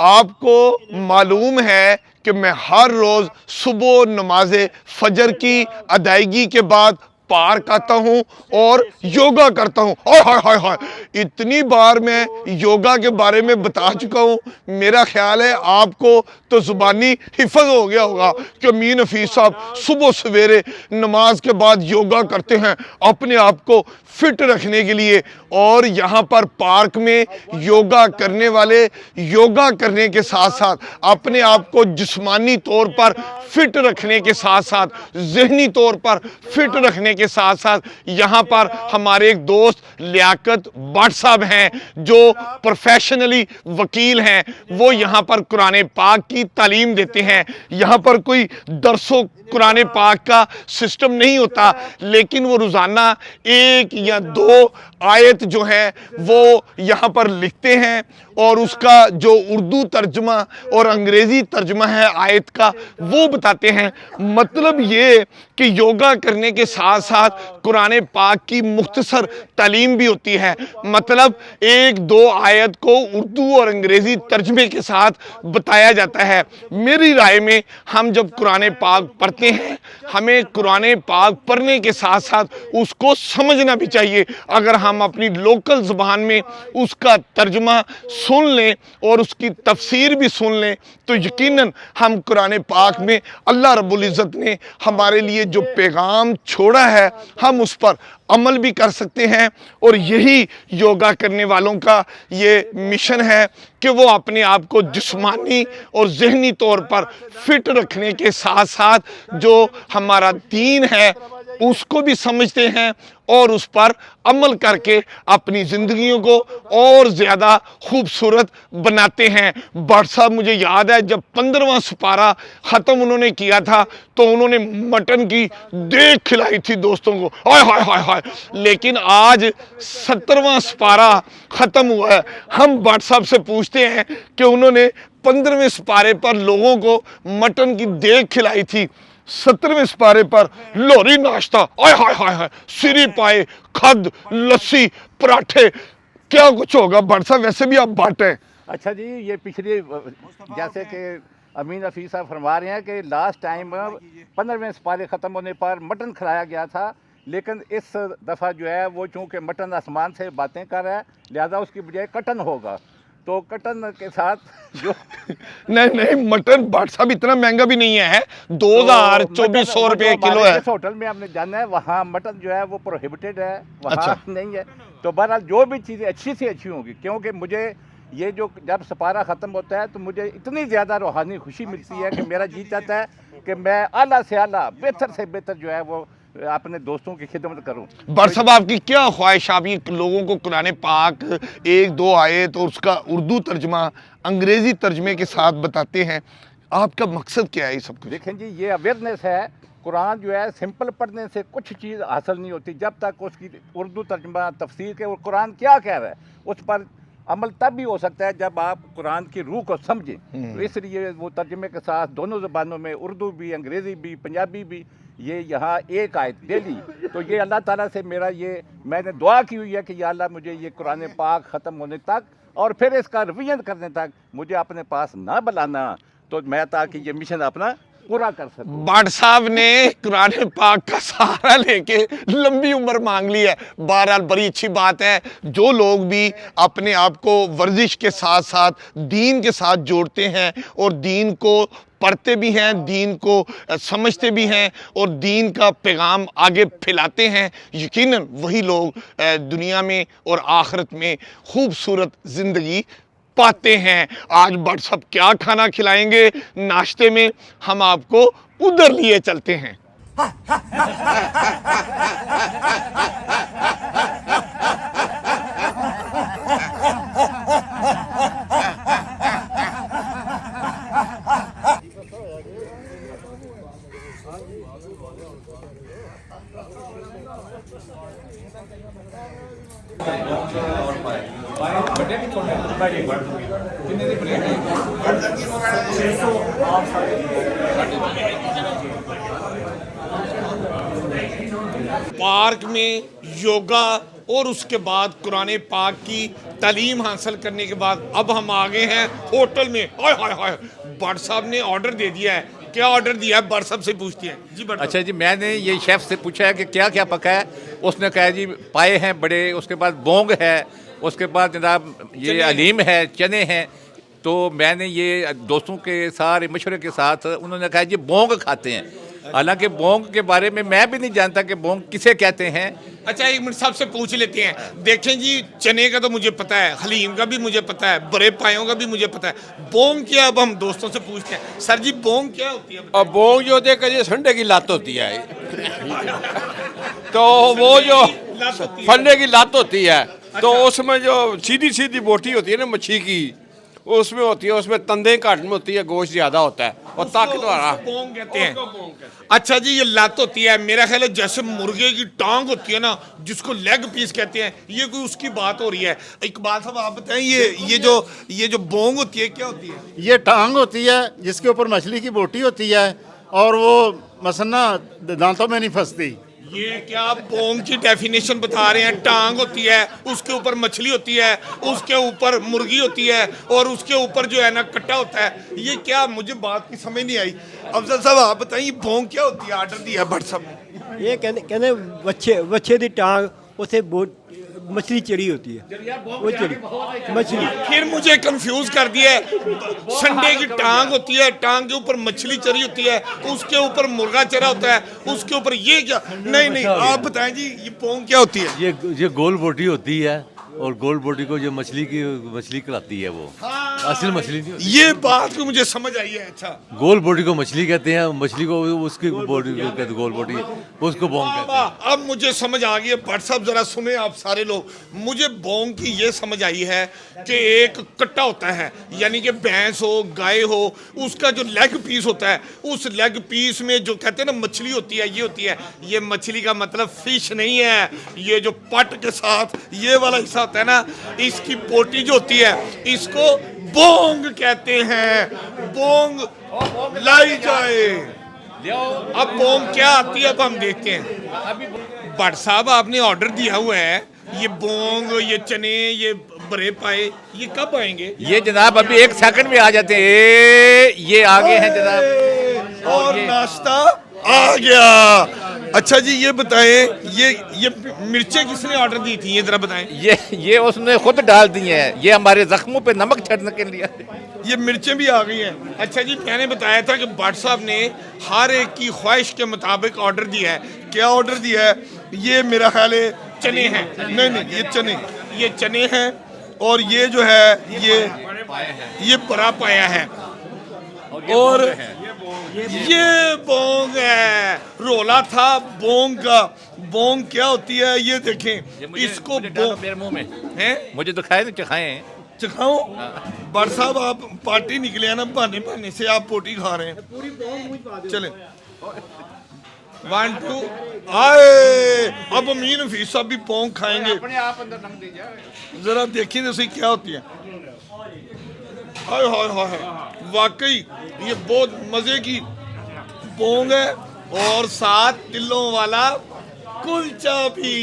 आपको मालूम है कि मैं हर रोज़ सुबह नमाज फजर की अदायगी के बाद पार्क आता हूँ और योगा करता हूँ। हाय हाय हाय हाय, इतनी बार मैं योगा के बारे में बता चुका हूँ, मेरा ख्याल है आपको तो ज़ुबानी हिफज हो गया होगा कि मीन हफीज़ साहब सुबह सवेरे नमाज के बाद योगा करते हैं अपने आप को फिट रखने के लिए। और यहाँ पर पार्क में योगा करने वाले योगा करने के साथ साथ अपने आप को जिस्मानी तौर पर फिट रखने के साथ साथ ज़हनी तौर पर फिट रखने के साथ साथ यहाँ पर हमारे एक दोस्त लियाकत भट्ट साहब हैं जो प्रोफेशनली वकील हैं। वो यहाँ पर कुरान पाक की तालीम देते हैं। यहाँ पर कोई दरसो कुरान पाक का सिस्टम नहीं होता, लेकिन वो रोज़ाना 1 या 2 आयत जो है वो यहाँ पर लिखते हैं और उसका जो उर्दू तर्जमा और अंग्रेज़ी तर्जमा है आयत का वो बताते हैं। मतलब ये कि योगा करने के साथ साथ कुरान पाक की मुख्तसर तालीम भी होती है। मतलब 1-2 आयत को उर्दू और अंग्रेज़ी तर्जमे के साथ बताया जाता है। मेरी राय में हम जब कुरान पाक पढ़ते हैं, हमें कुरान पाक पढ़ने के साथ साथ उसको समझना भी चाहिए। अगर हम अपनी लोकल ज़ुबान में उसका तर्जमा सुन लें और उसकी तफसीर भी सुन लें तो यकीनन हम कुरान पाक में अल्लाह रब्बुल इज़्ज़त ने हमारे लिए जो पैगाम छोड़ा है हम उस पर अमल भी कर सकते हैं। और यही योगा करने वालों का ये मिशन है कि वो अपने आप को जिस्मानी और ज़हनी तौर पर फिट रखने के साथ साथ जो हमारा दीन है उसको भी समझते हैं और उस पर अमल करके अपनी ज़िंदगियों को और ज़्यादा खूबसूरत बनाते हैं। भट्ट साहब मुझे याद है जब 15वां सिपारा ख़त्म उन्होंने किया था तो उन्होंने मटन की देग खिलाई थी दोस्तों को। हाय हाय हाय हाय, लेकिन आज 70वां सिपारा ख़त्म हुआ है। हम भट्ट साहब से पूछते हैं कि उन्होंने 15वें सिपारे पर लोगों को मटन की देग खिलाई थी, 17वें सिपारे पर लोहरी नाश्ता, आय हाय हाय हाय, सिरी पाए, खद, लस्सी, पराठे, क्या कुछ होगा। भट्ट साहब वैसे भी आप भट्ट हैं। अच्छा जी, ये पिछले जैसे कि अमीन हफीज़ साहब फरमा रहे हैं कि लास्ट टाइम 15वें सिपारे ख़त्म होने पर मटन खिलाया गया था, लेकिन इस दफ़ा जो है वो चूँकि मटन आसमान से बातें कर रहा है लिहाजा उसकी बजाय कटन होगा। तो कटन के साथ जो नहीं मटन भट्ट साहब इतना महंगा भी नहीं है, 2000-2400 रुपये किलो है। जिस होटल में आपने जाना है वहाँ मटन जो है वो प्रोहिबिटेड है, वहाँ अच्छा। नहीं है। तो बहरहाल जो भी चीज़ें अच्छी से अच्छी होंगी, क्योंकि मुझे ये जो जब सिपारा ख़त्म होता है तो मुझे इतनी ज़्यादा रूहानी खुशी मिलती है कि मेरा जी चाहता है कि मैं आला से आला बेहतर से बेहतर जो है वो अपने दोस्तों की खिदमत करूं। भट्ट साहब आपकी क्या ख्वाहिश, आप ये लोगों को कुरान पाक 1-2 आयत और उसका उर्दू तर्जमा अंग्रेज़ी तर्जमे के साथ बताते हैं, आपका मकसद क्या है ये सब कुछ? देखें जी, ये अवेयरनेस है। कुरान जो है सिंपल पढ़ने से कुछ चीज़ हासिल नहीं होती जब तक उसकी उर्दू तर्जमा तफसीर के और कुरान क्या कह रहा है उस पर अमल तब भी हो सकता है जब आप कुरान की रूह को समझें। तो इसलिए वो तर्जमे के साथ दोनों ज़बानों में, उर्दू भी, अंग्रेज़ी भी, पंजाबी भी, ये यहाँ एक आयत डेली। तो ये अल्लाह ताला से मेरा ये मैंने दुआ की हुई है कि या अल्लाह मुझे ये कुरान पाक ख़त्म होने तक और फिर इसका रिवीजन करने तक मुझे अपने पास ना बुलाना, तो मैं ताकि ये मिशन अपना पूरा कर सकूं। भट्ट साहब ने कुरान पाक का सहारा लेके लंबी उम्र मांग ली है। बहरहाल बड़ी अच्छी बात है, जो लोग भी अपने आप को वर्जिश के साथ साथ दीन के साथ जोड़ते हैं और दीन को पढ़ते भी हैं, दीन को समझते भी हैं और दीन का पैगाम आगे फैलाते हैं, यकीनन वही लोग दुनिया में और आखिरत में खूबसूरत ज़िंदगी पाते हैं। आज भट्ट साहब क्या खाना खिलाएंगे नाश्ते में, हम आपको उधर लिए चलते हैं। पार्क में योगा और उसके बाद कुरान पाक की तालीम हासिल करने के बाद अब हम आ गए हैं होटल में। हाय हाय हाय, भट्ट साहब ने ऑर्डर दे दिया है। क्या ऑर्डर दिया है भट्ट साहब से पूछते हैं जी। भट्ट अच्छा जी, मैंने ये शेफ़ से पूछा है कि क्या क्या पका है। उसने कहा जी पाए हैं बड़े, उसके बाद बोंग है, उसके बाद जनाब ये अलीम है, चने हैं। तो मैंने ये दोस्तों के सारे मशवरे के साथ उन्होंने कहा जी बोंग खाते हैं। हालांकि बोंग के बारे में मैं भी नहीं जानता कि बोंग किसे कहते हैं। अच्छा, एक मिनट साहब से पूछ लेते हैं। देखें जी, चने का तो मुझे पता है, हलीम का भी मुझे पता है, बड़े पायों का भी मुझे पता है। बोंग क्या, अब हम दोस्तों से पूछते हैं। सर जी बोंग क्या होती है? अब बोंग जो होती है ये संडे की लात होती है। तो वो जो फंडे की लात होती है, तो उसमें जो सीधी सीधी बोटी होती है ना मच्छी की, उसमें होती है, उसमें तंदे घाट में होती है, गोश्त ज्यादा होता है और ताकत वाला। बोंग कहते हैं। अच्छा जी, ये लात होती है। मेरा ख्याल है जैसे मुर्गे की टांग होती है ना, जिसको लेग पीस कहते हैं, ये कोई उसकी बात हो रही है। इकबाल साहब आप बताएं, ये जो बोंग होती है क्या होती है? ये टांग होती है जिसके ऊपर मछली की बोटी होती है और वो मसन्ना दांतों में नहीं फंसती। ये क्या बोंग की डेफिनेशन बता रहे हैं? टांग होती है, उसके ऊपर मछली होती है, उसके ऊपर मुर्गी होती है और उसके ऊपर जो है ना कट्टा होता है। ये क्या, मुझे बात की समझ नहीं आई। अफजल साहब आप बताइए बोंग क्या होती है? ऑर्डर दिया भट्ट साहब ने। ये कहने बच्चे दी टांग उसे बहुत मछली चढ़ी होती है, वो चढ़ी मछली। फिर मुझे कंफ्यूज कर दिया है। संडे की टांग होती है, टांग के ऊपर मछली चढ़ी होती है, उसके ऊपर मुर्गा चढ़ा होता है, उसके ऊपर ये क्या? नहीं आप बताएं जी, ये पोंग क्या होती है? ये गोल बोटी होती है और गोल बोटी को जो मछली कहलाती है, वो असल मछली नहीं होती। ये बात को मुझे समझ आई है। अच्छा, गोल बोटी को मछली कहते हैं, मछली को उसकी बॉडी को कहते हैं गोल बोटी, उसको बोंग कहते हैं। अब मुझे समझ आ गई है। भट्ट साहब जरा सुने आप सारे लोग, मुझे बोंग की ये समझ आई है कि एक कट्टा होता है, यानी कि भैंस हो गाय हो, उसका जो लेग पीस होता है, उस लेग पीस में जो कहते हैं ना मछली होती है, ये होती है। ये मछली का मतलब फिश नहीं है, ये जो पट के साथ ये वाला हिस्सा होता है ना, इसकी बोटी जो होती है, इसको बोंग कहते हैं। बोंग लाई जाए। अब बोंग क्या आती है, अब हम देखते हैं। भट्ट साहब आपने ऑर्डर दिया हुआ है, ये बोंग, ये चने, ये बड़े पाए, ये कब आएंगे? ये जनाब अभी एक सेकंड में आ जाते हैं। ये आगे हैं जनाब, और नाश्ता आ गया। अच्छा जी, ये बताएं, ये मिर्चें किसने ऑर्डर दी थी, ये जरा बताएं। ये उसने खुद डाल दी हैं, ये हमारे जख्मों पे नमक छिड़कने के लिए। ये मिर्चें भी आ गई हैं। अच्छा जी, मैंने बताया था कि भट्ट साहब ने हर एक की ख्वाहिश के मुताबिक ऑर्डर दिया है। क्या ऑर्डर दिया है? ये मेरा ख्याल है चने हैं। नहीं, ये चने हैं और ये जो है ये बड़ा पाया है और ये बोंग है। रोला था बोंग का। बोंग क्या होती है ये देखें, इसको मेरे मुंह में हैं, मुझे दिखाए तो चखाएं। चखाओ। भट्ट साहब आप पार्टी निकले हैं ना, बहाने से आप पोटी खा रहे हैं। चले 1 2 आए। अब अमीन हफीज साहब भी पोंग खाएंगे। अपने आप अंदर रंग दीजिए। जरा देखिए तो सही क्या होती है। हाय हाय हाय, वाकई ये बहुत मजे की पोंग है और साथ तिलों वाला कुलचा भी।